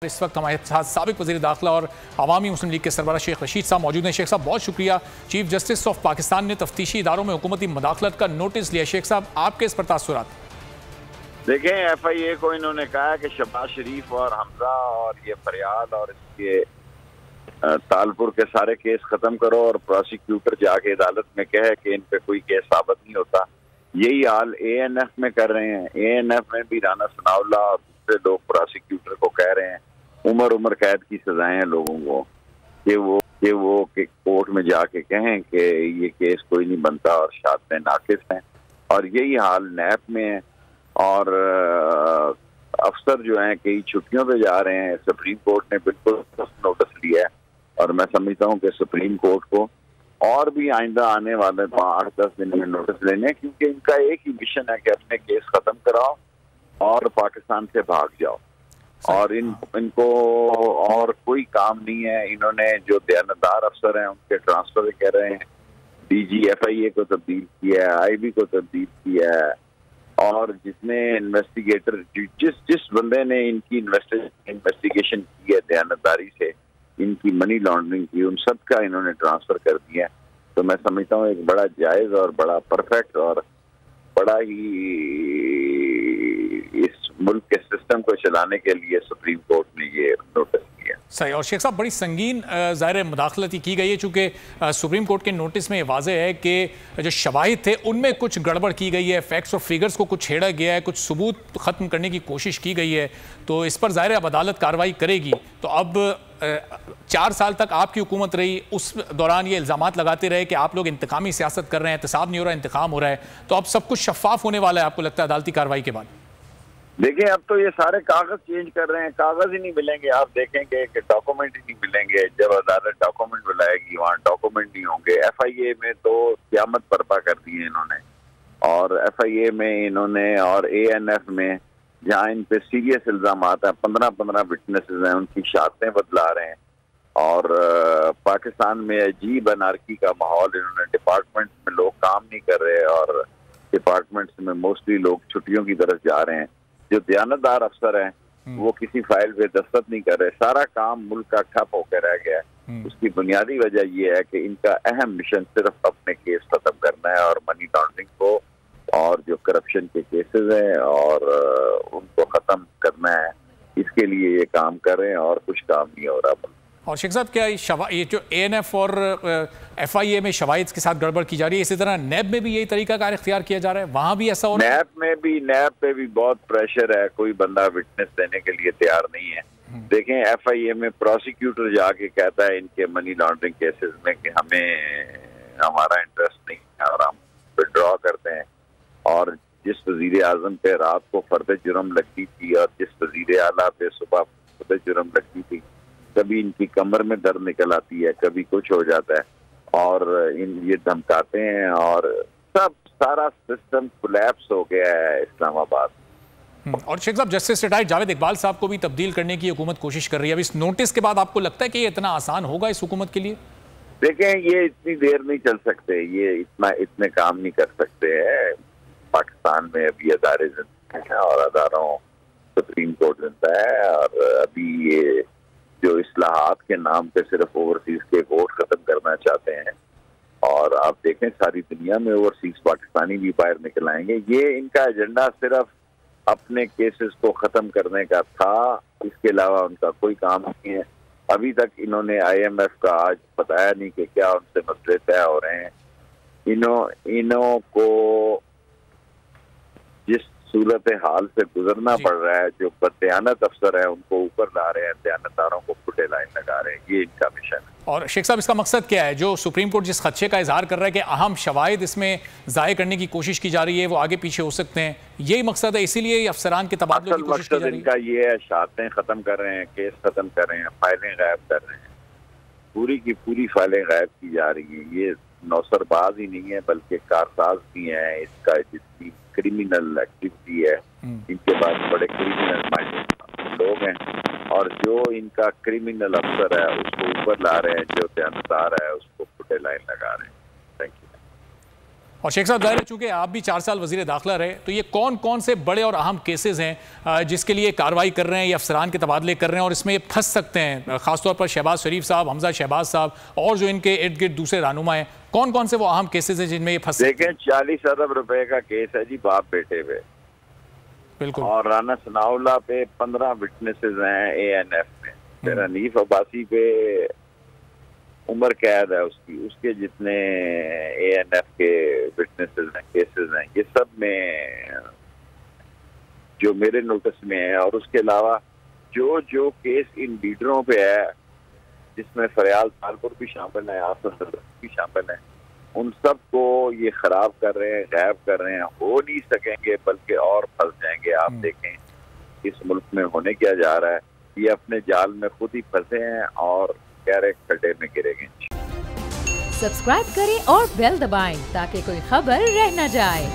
इस वक्त हमारे साथ साबिक वज़ीर दाखिला और अवामी मुस्लिम लीग के सरबराह शेख रशीद साहब मौजूद हैं। शेख साहब बहुत शुक्रिया। चीफ जस्टिस ऑफ पाकिस्तान ने तफ्तीशी इदारों में हुकूमती मदाखलत का नोटिस लिया। शेख साहब आपके इस पर तासुरात? देखें, FIA को इन्होंने कहा कि शहबाज शरीफ और हमजा और ये फरियाद और इसके तालपुर के सारे केस खत्म करो और प्रोसिक्यूटर जाके अदालत में कहे कि इन पे कोई केस साबित नहीं होता। यही हाल ANF में कर रहे हैं। ANF में भी राना सनाउल्लाह और दूसरे लोग प्रोसिक्यूटर को कह रहे हैं उम्र कैद की सजाएं हैं लोगों को कि वो कोर्ट में जाके कहें कि ये केस कोई नहीं बनता और शायद नाकिस हैं। और यही हाल नैब में है और अफसर जो हैं कई छुट्टियों पे जा रहे हैं। सुप्रीम कोर्ट ने बिल्कुल नोटिस लिया है और मैं समझता हूँ कि सुप्रीम कोर्ट को और भी आइंदा आने वाले 8-10 दिन में नोटिस लेने, क्योंकि इनका एक ही मिशन है कि अपने केस खत्म कराओ और पाकिस्तान से भाग जाओ और इनको और कोई काम नहीं है। इन्होंने जो दयानतदार अफसर हैं उनके ट्रांसफर कह रहे हैं, DG FIA को तब्दील किया है, IB को तब्दील किया है और जिसने इन्वेस्टिगेटर जिस बंदे ने इनकी इन्वेस्टिगेशन की है दयानतदारी से, इनकी मनी लॉन्ड्रिंग की, उन सब का इन्होंने ट्रांसफर कर दिया। तो मैं समझता हूँ एक बड़ा जायज और बड़ा परफेक्ट और बड़ा ही इस मुल्क के सिस्टम को चलाने के लिए सुप्रीम कोर्ट ने ये नोटिस किया। सही। और शेख साहब बड़ी संगीन ज़ाहिर मुदाखलत की गई है, चूँकि सुप्रीम कोर्ट के नोटिस में वाज़ेह है कि जो शवाहिद थे उनमें कुछ गड़बड़ की गई है, फैक्ट्स और फिगर्स को कुछ छेड़ा गया है, कुछ सबूत ख़त्म करने की कोशिश की गई है। तो इस पर ज़ाहिर अब अदालत कार्रवाई करेगी। तो अब 4 साल तक आपकी हुकूमत रही, उस दौरान ये इल्ज़ामात लगाते रहे कि आप लोग इंतकामी सियासत कर रहे हैं, एहतसाब नहीं हो रहा, इंतकाम हो रहा है। तो अब सब कुछ शफाफ होने वाला है आपको लगता है अदालती कार्रवाई के बाद? देखिए, अब तो ये सारे कागज चेंज कर रहे हैं, कागज ही नहीं मिलेंगे। आप देखेंगे कि डॉक्यूमेंट ही नहीं मिलेंगे। जब अदालत डॉक्यूमेंट बुलाएगी वहाँ डॉक्यूमेंट नहीं होंगे। FIA में तो क़यामत बर्पा कर दी है इन्होंने और FIA में इन्होंने और ANF में जहाँ इन पे सीरियस इल्ज़ाम आता है, 15 विटनेसेस हैं, उनकी शहादतें बदला रहे हैं और पाकिस्तान में अजीब अनारकी का माहौल। इन्होंने डिपार्टमेंट में लोग काम नहीं कर रहे और डिपार्टमेंट्स में मोस्टली लोग छुट्टियों की तरफ जा रहे हैं। जो दयानतदार अफसर हैं वो किसी फाइल पे दस्तखत नहीं कर रहे। सारा काम मुल्क का ठप होकर रह गया है। उसकी बुनियादी वजह ये है कि इनका अहम मिशन सिर्फ अपने केस खत्म करना है और मनी लॉन्ड्रिंग को और जो करप्शन के केसेस हैं और उनको खत्म करना है। इसके लिए ये काम कर रहे हैं और कुछ काम नहीं हो रहा। और शेख साहब, क्या ये जो ANF और FIA में शवाहिद के साथ गड़बड़ की जा रही है, इसी तरह नैब में भी यही तरीका कार इख्तियार किया जा रहा है? वहाँ भी ऐसा हो रहा है? नैब पे भी बहुत प्रेशर है। कोई बंदा विटनेस देने के लिए तैयार नहीं है। देखें, FIA में प्रोसिक्यूटर जाके कहता है इनके मनी लॉन्ड्रिंग केसेस में कि हमारा इंटरेस्ट नहीं है और हम विड्रॉ करते हैं। और जिस वजीर आजम पे रात को फर्द जुर्म लगती थी और जिस वजीर आला पे सुबह फर्द जुर्म लगती थी, कभी इनकी कमर में दर्द निकल आती है, कभी कुछ हो जाता है और ये धमकाते हैं और सारा सिस्टम कोलैप्स हो गया है इस्लामाबाद। और शेख साहब, जस्टिस रिटायर्ड जावेद इकबाल साहब को भी तब्दील करने की हुकूमत कोशिश कर रही है। अब इस नोटिस के बाद आपको लगता है कि ये इतना आसान होगा इस हुकूमत के लिए? देखें, ये इतनी देर नहीं चल सकते, ये इतने काम नहीं कर सकते हैं। पाकिस्तान में अभी अदारे जिंदा हैं और अदारों सुप्रीम कोर्ट जिंदा है और अभी ये जो इस्लाहात के नाम पे सिर्फ ओवरसीज के वोट खत्म करना चाहते हैं और आप देखें सारी दुनिया में ओवरसीज पाकिस्तानी भी बाहर निकल आएंगे। ये इनका एजेंडा सिर्फ अपने केसेस को खत्म करने का था, इसके अलावा उनका कोई काम नहीं है। अभी तक इन्होंने IMF का आज बताया नहीं कि क्या उनसे मसले तय हो रहे हैं। इन्हों को जिस सूरत हाल से गुजरना पड़ रहा है, जो बदयानत अफसर है उनको ऊपर ला रहे हैं, दयानतदारों को फुटे लाइन लगा रहे हैं, ये इनका मिशन है। और शेख साहब, इसका मकसद क्या है? जो सुप्रीम कोर्ट जिस खदशे का इजहार कर रहा है कि अहम शवाहिद इसमें ज़ाय करने की कोशिश की जा रही है, वो आगे पीछे हो सकते हैं, यही मकसद है? इसीलिए अफसरान के तबादलों की कोशिश की जा रही है? इनका ये है, शहादतें खत्म कर रहे हैं, केस खत्म कर रहे हैं, फाइलें गायब कर रहे हैं, पूरी की पूरी फाइलें गायब की जा रही है। ये नौसरबाज ही नहीं है बल्कि कारसाज भी है। इसका जितनी क्रिमिनल एक्टिविटी है, इनके पास बड़े क्रिमिनल माइंडेड लोग हैं और जो इनका क्रिमिनल अफसर है उसको ऊपर ला रहे हैं, जो दयानतदार है उसको फुटे लाइन लगा रहे हैं। Thank you. اور شیخ صاحب ظاہر ہے چونکہ آپ بھی 4 سال وزیر داخلہ رہے، تو یہ کون کون سے بڑے اور اہم کیسز ہیں جس کے لیے کارروائی کر رہے ہیں یا افسران کے تبادلے کر رہے ہیں اور اس میں یہ پھنس سکتے ہیں، خاص طور پر شہباز شریف صاحب، حمزہ شہباز صاحب اور جو ان کے ارد گرد دوسرے رہنما ہیں، کون کون سے وہ اہم کیسز ہیں جن میں یہ پھنس سکتے ہیں؟ دیکھیں 40 ارب روپے کا کیس ہے جی باپ بیٹے پہ، بالکل، اور رانا ثناء اللہ پہ 15 وٹنسز ہیں اے این ایف میں، پھر حنیف عباسی پہ عمر قید ہے اس کے جتنے اے این ایف کے وٹنسز ہیں کیسز ہیں یہ سب میں جو میرے نوٹس میں ہے، اور اس کے علاوہ جو کیس ان لیڈروں پہ ہے جس میں فریال تالپور بھی شامل ہے، آصف صدرک بھی شامل ہیں، ان سب کو یہ خراب کر رہے ہیں، غائب کر رہے ہیں، ہو نہیں سکیں گے بلکہ اور پھنس جائیں گے۔ آپ دیکھیں اس ملک میں ہونے کیا جا رہا ہے، یہ اپنے جال میں خود ہی پھنسے ہیں اور گہرے کھڈے میں گرے گے۔ سبسکرائب کریں اور بیل دبائیں تاکہ کوئی خبر رہ نہ جائے۔